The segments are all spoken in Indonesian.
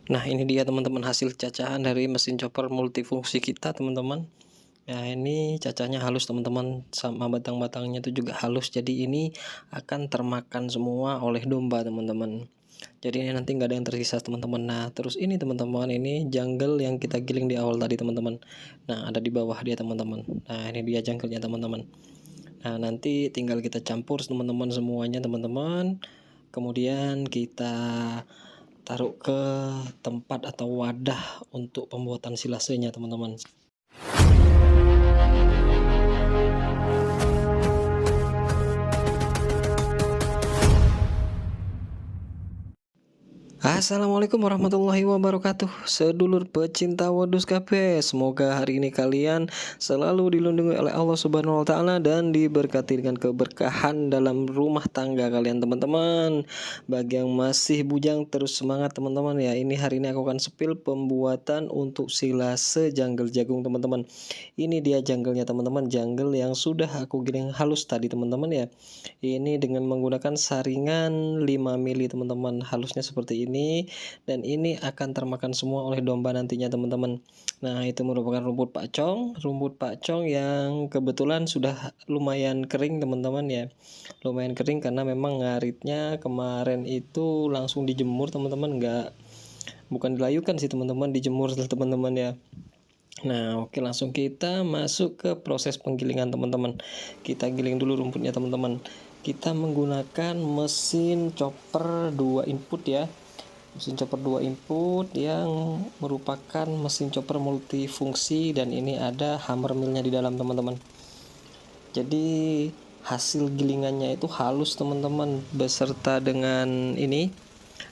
Nah, ini dia teman-teman hasil cacahan dari mesin chopper multifungsi kita, teman-teman. Nah, ini cacahnya halus, teman-teman, sama batang-batangnya itu juga halus. Jadi ini akan termakan semua oleh domba, teman-teman. Jadi ini nanti nggak ada yang tersisa, teman-teman. Nah, terus ini teman-teman, ini jungle yang kita giling di awal tadi, teman-teman. Nah, ada di bawah dia, teman-teman. Nah, ini dia jungle-nya, teman-teman. Nah, nanti tinggal kita campur, teman-teman, semuanya, teman-teman. Kemudian kita taruh ke tempat atau wadah untuk pembuatan silasenya, teman-teman. Assalamualaikum warahmatullahi wabarakatuh, sedulur pecinta wedus kabeh. Semoga hari ini kalian selalu dilindungi oleh Allah Subhanahu wa taala dan diberkati dengan keberkahan dalam rumah tangga kalian, teman-teman. Bagi yang masih bujang, terus semangat, teman-teman ya. Ini hari ini aku akan spill pembuatan untuk silase jungle jagung, teman-teman. Ini dia jungle-nya, teman-teman. Jungle yang sudah aku giling halus tadi, teman-teman ya. Ini dengan menggunakan saringan 5 mili, teman-teman. Halusnya seperti ini, dan ini akan termakan semua oleh domba nantinya, teman-teman. Nah, itu merupakan rumput pakcong yang kebetulan sudah lumayan kering, teman-teman ya. Lumayan kering karena memang ngaritnya kemarin itu langsung dijemur, teman-teman. Bukan dilayukan sih, teman-teman, dijemur, teman-teman ya. Nah, oke, langsung kita masuk ke proses penggilingan, teman-teman. Kita giling dulu rumputnya, teman-teman. Kita menggunakan mesin chopper 2 input ya. Mesin chopper 2 input yang merupakan mesin chopper multifungsi, dan ini ada hammer millnya di dalam, teman-teman. Jadi hasil gilingannya itu halus, teman-teman, beserta dengan ini,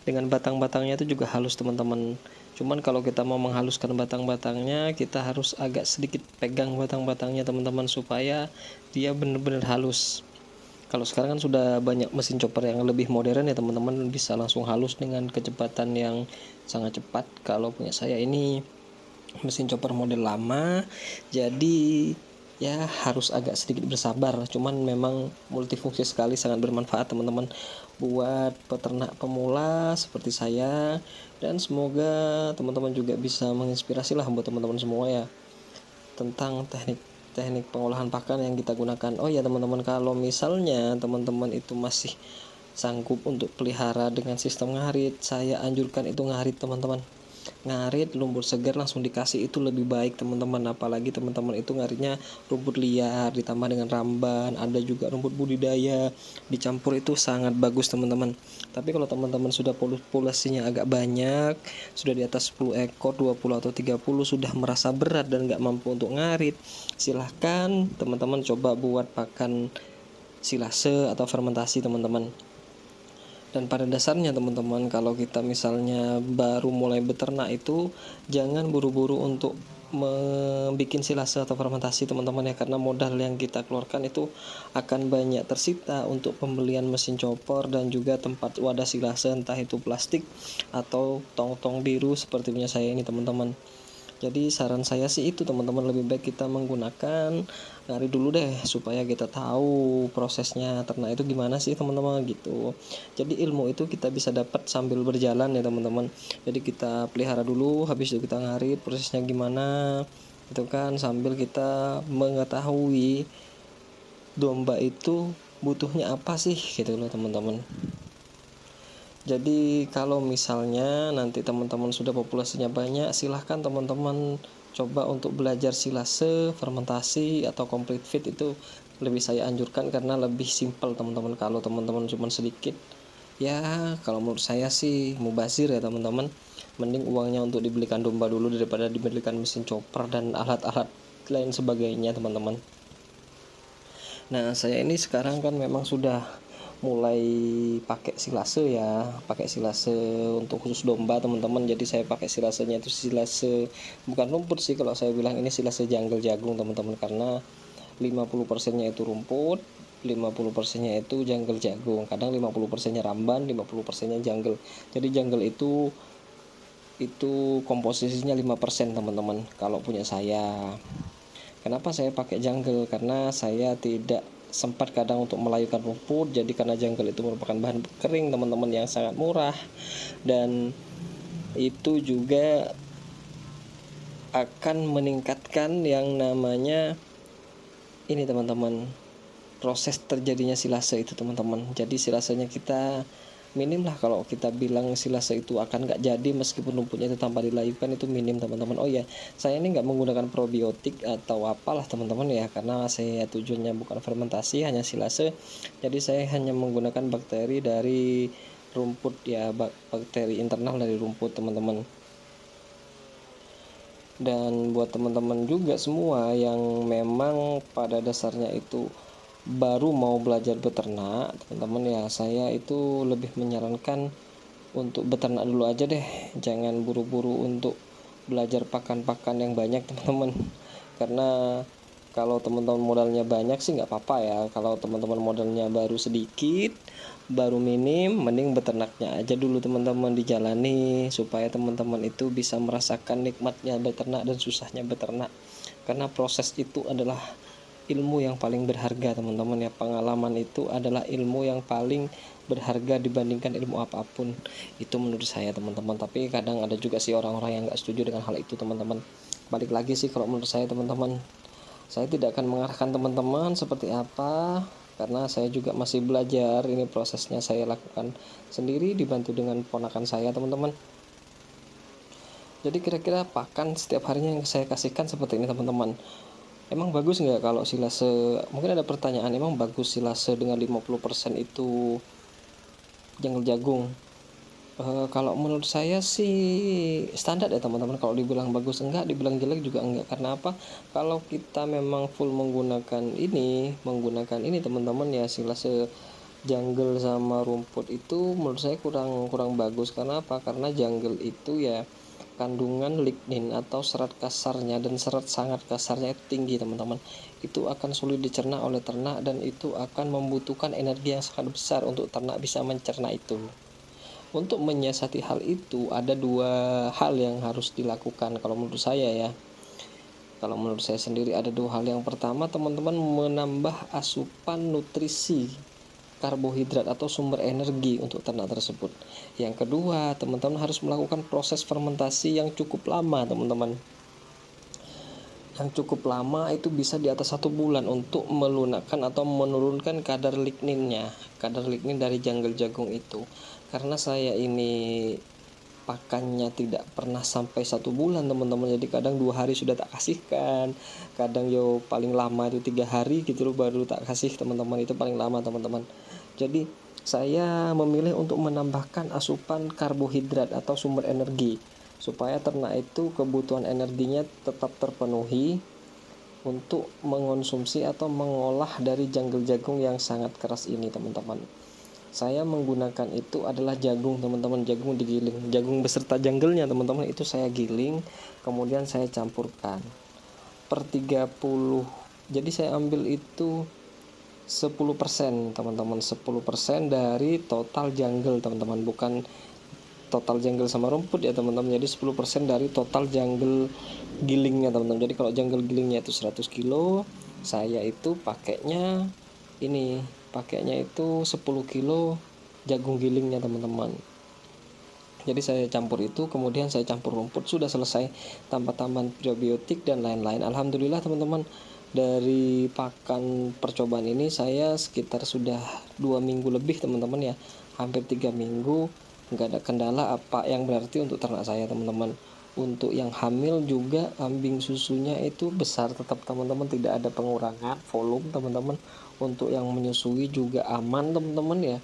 dengan batang-batangnya itu juga halus, teman-teman. Cuman kalau kita mau menghaluskan batang-batangnya, kita harus agak sedikit pegang batang-batangnya, teman-teman, supaya dia benar-benar halus. Kalau sekarang kan sudah banyak mesin chopper yang lebih modern ya, teman-teman, bisa langsung halus dengan kecepatan yang sangat cepat. Kalau punya saya ini mesin chopper model lama, jadi ya harus agak sedikit bersabar. Cuman memang multifungsi sekali, sangat bermanfaat, teman-teman, buat peternak pemula seperti saya. Dan semoga teman-teman juga bisa menginspirasi lah buat teman-teman semua ya, tentang teknik pengolahan pakan yang kita gunakan. Oh ya, teman-teman, kalau misalnya teman-teman itu masih sanggup untuk pelihara dengan sistem ngarit, saya anjurkan itu ngarit, teman-teman. Ngarit lumpur segar langsung dikasih itu lebih baik, teman-teman. Apalagi teman-teman itu ngaritnya rumput liar ditambah dengan ramban, ada juga rumput budidaya dicampur, itu sangat bagus, teman-teman. Tapi kalau teman-teman sudah populasinya agak banyak, sudah di atas 10 ekor, 20 atau 30, sudah merasa berat dan nggak mampu untuk ngarit, silahkan teman-teman coba buat pakan silase atau fermentasi, teman-teman. Dan pada dasarnya, teman-teman, kalau kita misalnya baru mulai beternak itu jangan buru-buru untuk membuat silase atau fermentasi, teman-teman ya, karena modal yang kita keluarkan itu akan banyak tersita untuk pembelian mesin chopper dan juga tempat wadah silase, entah itu plastik atau tong-tong biru seperti punya saya ini, teman-teman. Jadi saran saya sih itu, teman-teman, lebih baik kita menggunakan ngarit dulu deh, supaya kita tahu prosesnya ternak itu gimana sih, teman-teman, gitu. Jadi ilmu itu kita bisa dapat sambil berjalan ya, teman-teman. Jadi kita pelihara dulu, habis itu kita ngarit prosesnya gimana, itu kan, sambil kita mengetahui domba itu butuhnya apa sih, gitu loh, teman-teman. Jadi kalau misalnya nanti teman-teman sudah populasinya banyak, silahkan teman-teman coba untuk belajar silase, fermentasi, atau complete feed. Itu lebih saya anjurkan karena lebih simpel, teman-teman. Kalau teman-teman cuma sedikit, ya kalau menurut saya sih mubazir ya, teman-teman. Mending uangnya untuk dibelikan domba dulu daripada dibelikan mesin chopper dan alat-alat lain sebagainya, teman-teman. Nah, saya ini sekarang kan memang sudah mulai pakai silase ya, pakai silase untuk khusus domba, teman-teman. Jadi saya pakai silasenya itu silase bukan rumput sih, kalau saya bilang ini silase jungle jagung, teman-teman, karena 50%-nya itu rumput, 50%-nya itu jungle jagung. Kadang 50%-nya ramban, 50%-nya jungle. Jadi jungle itu komposisinya 5%, teman-teman, kalau punya saya. Kenapa saya pakai jungle? Karena saya tidak sempat kadang untuk melayukan rumput. Jadi karena jungle itu merupakan bahan kering, teman-teman, yang sangat murah dan itu juga akan meningkatkan yang namanya ini teman-teman, proses terjadinya silase itu teman-teman. Jadi silasenya kita minim lah, kalau kita bilang silase itu akan nggak jadi meskipun rumputnya itu tanpa dilayukan, itu minim teman-teman. Oh ya, saya ini nggak menggunakan probiotik atau apalah teman-teman ya, karena saya tujuannya bukan fermentasi, hanya silase. Jadi saya hanya menggunakan bakteri dari rumput ya, bakteri internal dari rumput teman-teman. Dan buat teman-teman juga semua yang memang pada dasarnya itu baru mau belajar beternak, teman-teman ya, saya itu lebih menyarankan untuk beternak dulu aja deh. Jangan buru-buru untuk belajar pakan-pakan yang banyak teman-teman. Karena kalau teman-teman modalnya banyak sih nggak apa-apa ya. Kalau teman-teman modalnya baru sedikit, baru minim, mending beternaknya aja dulu teman-teman dijalani, supaya teman-teman itu bisa merasakan nikmatnya beternak dan susahnya beternak. Karena proses itu adalah ilmu yang paling berharga teman-teman ya. Pengalaman itu adalah ilmu yang paling berharga dibandingkan ilmu apapun, itu menurut saya teman-teman. Tapi kadang ada juga sih orang-orang yang nggak setuju dengan hal itu teman-teman. Balik lagi sih, kalau menurut saya teman-teman, saya tidak akan mengarahkan teman-teman seperti apa, karena saya juga masih belajar. Ini prosesnya saya lakukan sendiri dibantu dengan ponakan saya teman-teman. Jadi kira-kira pakan setiap harinya yang saya kasihkan seperti ini teman-teman. Emang bagus nggak kalau silase? Mungkin ada pertanyaan, emang bagus silase dengan 50% itu janggel jagung? Kalau menurut saya sih standar ya teman-teman. Kalau dibilang bagus enggak, dibilang jelek juga enggak. Karena apa? Kalau kita memang full menggunakan ini teman-teman ya, silase jungle sama rumput itu menurut saya kurang bagus. Karena apa? Karena jungle itu ya kandungan lignin atau serat kasarnya dan serat sangat kasarnya itu tinggi teman-teman. Itu akan sulit dicerna oleh ternak, dan itu akan membutuhkan energi yang sangat besar untuk ternak bisa mencerna itu. Untuk menyiasati hal itu ada dua hal yang harus dilakukan kalau menurut saya ya. Kalau menurut saya sendiri ada dua hal. Yang pertama, teman-teman menambah asupan nutrisi karbohidrat atau sumber energi untuk ternak tersebut. Yang kedua, teman-teman harus melakukan proses fermentasi yang cukup lama teman-teman. Yang cukup lama itu bisa di atas 1 bulan untuk melunakkan atau menurunkan kadar ligninnya, kadar lignin dari jungle jagung itu. Karena saya ini pakannya tidak pernah sampai 1 bulan teman-teman, jadi kadang 2 hari sudah tak kasihkan, kadang yo paling lama itu 3 hari gitu loh baru tak kasih teman-teman. Itu paling lama teman-teman. Jadi saya memilih untuk menambahkan asupan karbohidrat atau sumber energi, supaya ternak itu kebutuhan energinya tetap terpenuhi untuk mengonsumsi atau mengolah dari jungle jagung yang sangat keras ini teman-teman. Saya menggunakan itu adalah jagung teman-teman, jagung digiling, jagung beserta jungle-nya teman-teman, itu saya giling, kemudian saya campurkan per 30. Jadi saya ambil itu 10% teman-teman, 10% dari total jungle teman-teman, bukan total jungle sama rumput ya teman-teman. Jadi 10% dari total jungle gilingnya teman-teman. Jadi kalau jungle gilingnya itu 100 kilo, saya itu pakainya itu 10 kilo jagung gilingnya teman-teman. Jadi saya campur itu, kemudian saya campur rumput, sudah selesai, tanpa tambahan probiotik dan lain-lain. Alhamdulillah teman-teman, dari pakan percobaan ini saya sekitar sudah 2 minggu lebih teman-teman ya, hampir 3 minggu, nggak ada kendala apa yang berarti untuk ternak saya teman-teman. Untuk yang hamil juga ambing susunya itu besar tetap teman-teman, tidak ada pengurangan volume teman-teman. Untuk yang menyusui juga aman teman-teman ya,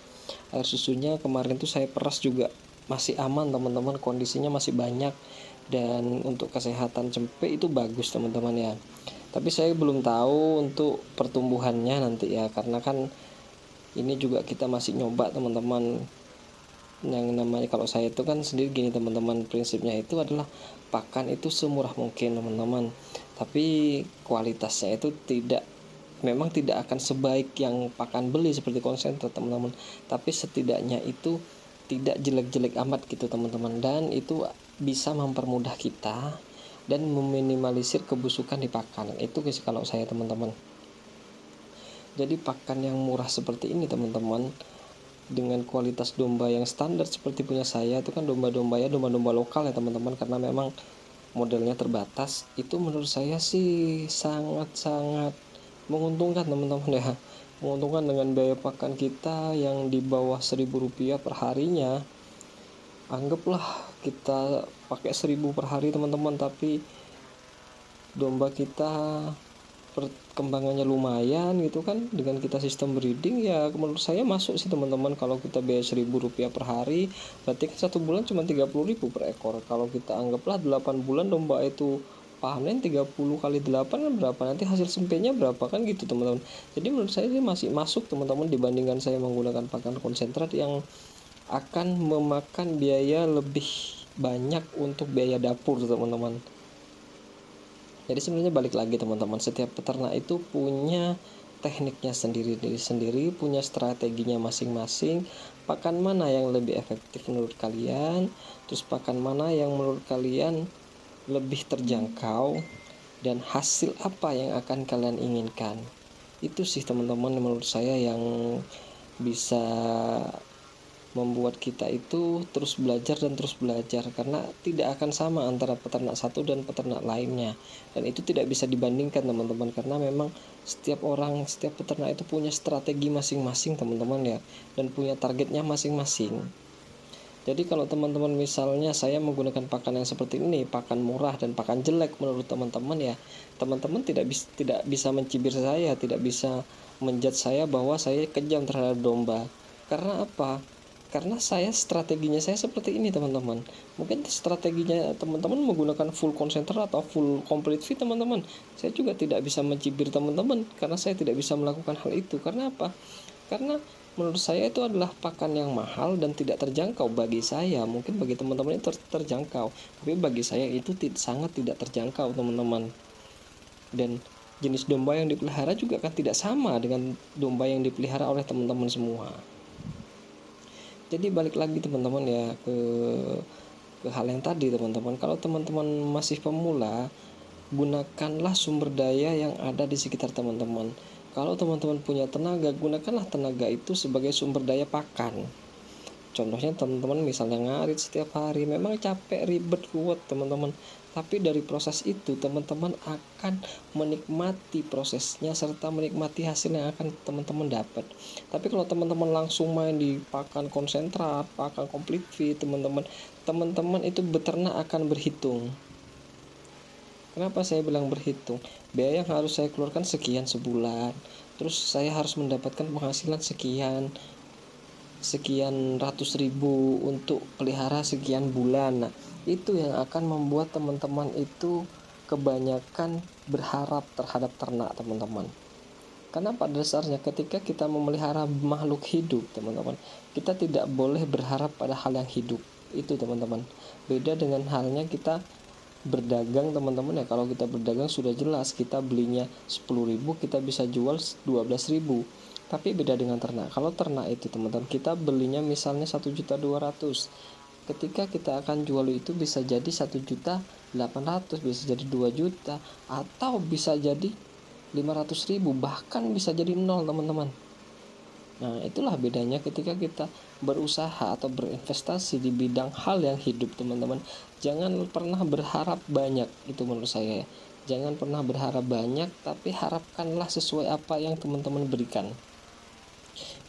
air susunya kemarin tuh saya peras juga masih aman teman-teman, kondisinya masih banyak, dan untuk kesehatan cempe itu bagus teman-teman ya. Tapi saya belum tahu untuk pertumbuhannya nanti ya, karena kan ini juga kita masih nyoba teman-teman. Yang namanya kalau saya itu kan sendiri gini teman-teman, prinsipnya itu adalah pakan itu semurah mungkin teman-teman, tapi kualitasnya itu memang tidak akan sebaik yang pakan beli seperti konsentrat teman-teman, tapi setidaknya itu tidak jelek-jelek amat gitu teman-teman, dan itu bisa mempermudah kita dan meminimalisir kebusukan di pakan. Itu guys kalau saya teman-teman. Jadi pakan yang murah seperti ini teman-teman, dengan kualitas domba yang standar seperti punya saya, itu kan domba-domba lokal ya teman-teman, karena memang modelnya terbatas. Itu menurut saya sih sangat-sangat menguntungkan teman-teman ya, menguntungkan dengan biaya pakan kita yang di bawah 1.000 rupiah per harinya. Anggaplah kita pakai 1.000 per hari teman-teman, tapi domba kita perkembangannya lumayan gitu kan, dengan kita sistem breeding, ya menurut saya masuk sih teman-teman. Kalau kita biaya 1.000 rupiah per hari, berarti kan 1 bulan cuma 30.000 per ekor. Kalau kita anggaplah 8 bulan domba itu panen, 30 kali 8 kan berapa, nanti hasil sempenya berapa kan gitu teman-teman. Jadi menurut saya sih masih masuk teman-teman, dibandingkan saya menggunakan pakan konsentrat yang akan memakan biaya lebih banyak untuk biaya dapur teman-teman. Jadi sebenarnya balik lagi teman-teman, setiap peternak itu punya tekniknya sendiri-sendiri, punya strateginya masing-masing. Pakan mana yang lebih efektif menurut kalian, terus pakan mana yang menurut kalian lebih terjangkau, dan hasil apa yang akan kalian inginkan. Itu sih teman-teman menurut saya yang bisa membuat kita itu terus belajar dan terus belajar, karena tidak akan sama antara peternak satu dan peternak lainnya, dan itu tidak bisa dibandingkan teman-teman, karena memang setiap peternak itu punya strategi masing-masing teman-teman ya, dan punya targetnya masing-masing. Jadi kalau teman-teman misalnya saya menggunakan pakan yang seperti ini, pakan murah dan pakan jelek menurut teman-teman ya, teman-teman tidak bisa mencibir saya, tidak bisa menjudge saya bahwa saya kejam terhadap domba. Karena apa? Karena strateginya saya seperti ini teman-teman. Mungkin strateginya teman-teman menggunakan full concentrate atau full complete feed teman-teman. Saya juga tidak bisa mencibir teman-teman, karena saya tidak bisa melakukan hal itu. Karena apa? Karena menurut saya itu adalah pakan yang mahal dan tidak terjangkau bagi saya. Mungkin bagi teman-teman itu terjangkau, tapi bagi saya itu sangat tidak terjangkau teman-teman. Dan jenis domba yang dipelihara juga kan tidak sama dengan domba yang dipelihara oleh teman-teman semua. Jadi balik lagi teman-teman ya ke hal yang tadi teman-teman. Kalau teman-teman masih pemula, gunakanlah sumber daya yang ada di sekitar teman-teman. Kalau teman-teman punya tenaga, gunakanlah tenaga itu sebagai sumber daya pakan. Contohnya teman-teman misalnya ngarit setiap hari, memang capek, ribet, kuat teman-teman, tapi dari proses itu teman-teman akan menikmati prosesnya serta menikmati hasil yang akan teman-teman dapat. Tapi kalau teman-teman langsung main di pakan konsentrat, pakan complete feed, teman-teman itu beternak akan berhitung. Kenapa saya bilang berhitung? Biaya yang harus saya keluarkan sekian sebulan, terus saya harus mendapatkan penghasilan sekian ratus ribu untuk pelihara sekian bulan. Nah, itu yang akan membuat teman-teman itu kebanyakan berharap terhadap ternak teman-teman. Karena pada dasarnya ketika kita memelihara makhluk hidup teman-teman, kita tidak boleh berharap pada hal yang hidup itu teman-teman. Beda dengan halnya kita berdagang teman-teman ya. Kalau kita berdagang sudah jelas, kita belinya 10.000 kita bisa jual 12.000. Tapi beda dengan ternak. Kalau ternak itu teman-teman, kita belinya misalnya 1.200.000, ketika kita akan jual itu bisa jadi 1.800.000, bisa jadi 2 juta, atau bisa jadi 500.000, bahkan bisa jadi nol teman-teman. Nah, itulah bedanya ketika kita berusaha atau berinvestasi di bidang hal yang hidup teman-teman. Jangan pernah berharap banyak, itu menurut saya ya. Jangan pernah berharap banyak, tapi harapkanlah sesuai apa yang teman-teman berikan.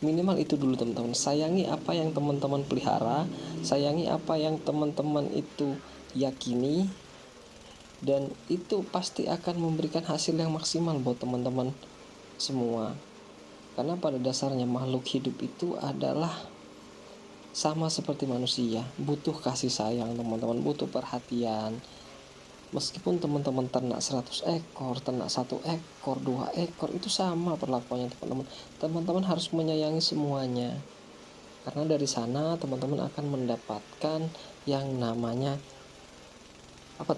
Minimal itu dulu teman-teman. Sayangi apa yang teman-teman pelihara, sayangi apa yang teman-teman itu yakini, dan itu pasti akan memberikan hasil yang maksimal buat teman-teman semua. Karena pada dasarnya makhluk hidup itu adalah sama seperti manusia, butuh kasih sayang teman-teman, butuh perhatian. Meskipun teman-teman ternak 100 ekor, ternak 1 ekor, 2 ekor, itu sama perlakuannya teman-teman. Teman-teman harus menyayangi semuanya. Karena dari sana teman-teman akan mendapatkan yang namanya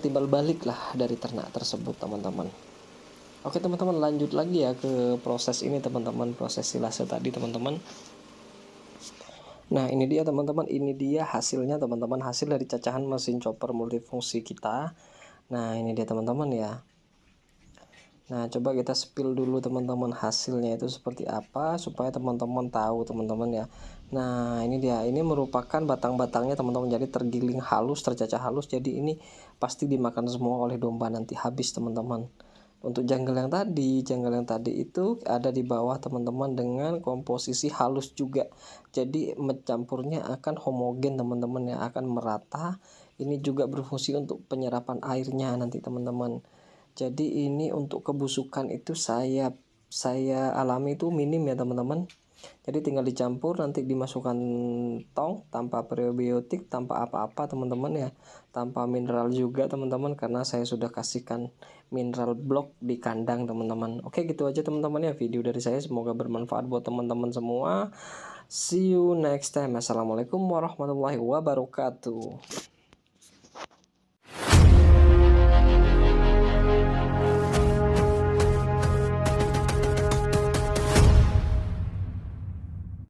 timbal balik lah dari ternak tersebut teman-teman. Oke teman-teman, lanjut lagi ya ke proses ini teman-teman, proses silase tadi teman-teman. Nah ini dia teman-teman, ini dia hasilnya teman-teman, hasil dari cacahan mesin chopper multifungsi kita. Nah ini dia teman-teman ya. Nah coba kita spill dulu teman-teman hasilnya itu seperti apa, supaya teman-teman tahu teman-teman ya. Nah ini dia, ini merupakan batang-batangnya teman-teman, jadi tergiling halus, tercacah halus, jadi ini pasti dimakan semua oleh domba nanti, habis teman-teman. Untuk janggal yang tadi itu ada di bawah teman-teman dengan komposisi halus juga, jadi mencampurnya akan homogen teman-teman ya, akan merata. Ini juga berfungsi untuk penyerapan airnya nanti teman-teman. Jadi ini untuk kebusukan itu saya alami itu minim ya teman-teman. Jadi tinggal dicampur, nanti dimasukkan tong tanpa prebiotik, tanpa apa-apa teman-teman ya, tanpa mineral juga teman-teman, karena saya sudah kasihkan mineral block di kandang teman-teman. Oke gitu aja teman-teman ya video dari saya, semoga bermanfaat buat teman-teman semua. See you next time. Assalamualaikum warahmatullahi wabarakatuh.